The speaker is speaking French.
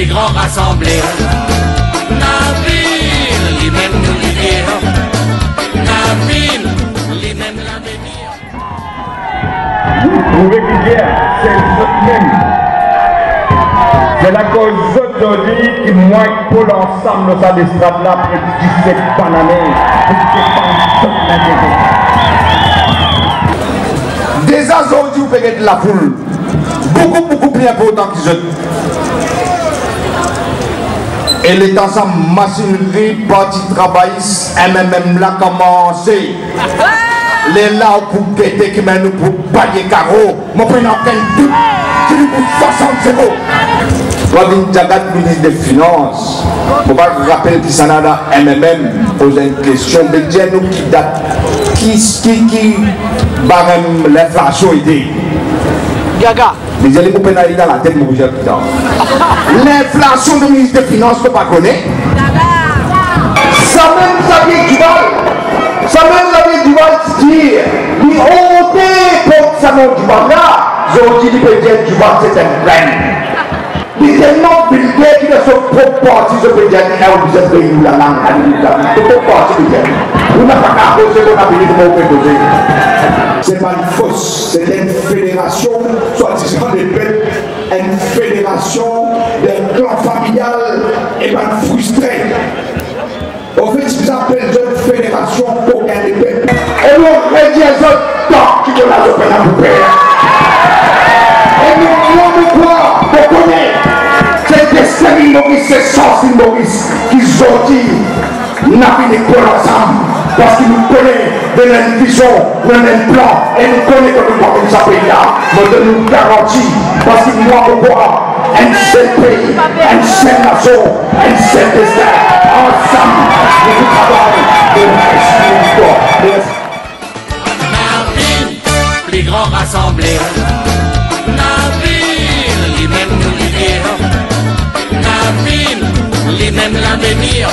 grands rassemblés. Naville, lui-même nous l'idée. Naville, lui-même l'avenir. Vous trouvez qu'il y a, c'est le même. C'est la cause d'aujourd'hui qui moi pour l'ensemble de sa destrade là après 17 années. Déjà aujourd'hui vous payez de la foule. Beaucoup plus important qu'ils ont. Et les ensemble machinerie, parti travailliste, MMM là commencé. Les là pour péter qui mènent nous pour bailler carreau. Mon prénom qu'un doute, qui nous pour 60 euros. Robin Jagat, ministre des Finances, pour pas rappeler qui s'en a dans MMM, poser une question, mais dis-nous qui date, qui barème l'inflation idée. Gaga. Mais j'ai les coupés dans la tête, mon cher putain. L'inflation du ministre des Finances, tu ne pas connaître. Ça même, ça vient du mal. Ça même, ça vient du mal dire. Il honte pour ça même du mal là. J'ai dit que du mal, c'est un reine. Il est tellement vulgaire qu'il a son propre parti, je peux dire, vous êtes payé la langue, c'est propre parti, vous n'avez pas qu'à poser, vous n'avez pas qu'à poser. C'est pas une fausse, c'est une fédération, soi-disant des peuples, une fédération d'un clan familial et pas frustré. En fait, ils appellent une fédération pour gagner des peuples. Et nous, on dit à eux, tant qu'ils ont la peine à vous faire. Et nous, quoi, on connaît. C'est des Série Maurice, c'est Sorci Maurice qui ont dit, n'a pas d'école ensemble. Parce qu'ils nous connaissent de la vision, de un plan, et nous connaissons que nous parlons de ce pays-là, mais de nous garantir, parce qu'ils nous envoient un seul pays, une seule nation, un seul destin. Ensemble, nous travaillons de la reste Naville, les grands rassemblés. Naville, lui-même nous l'idée. Naville, lui-même l'avenir.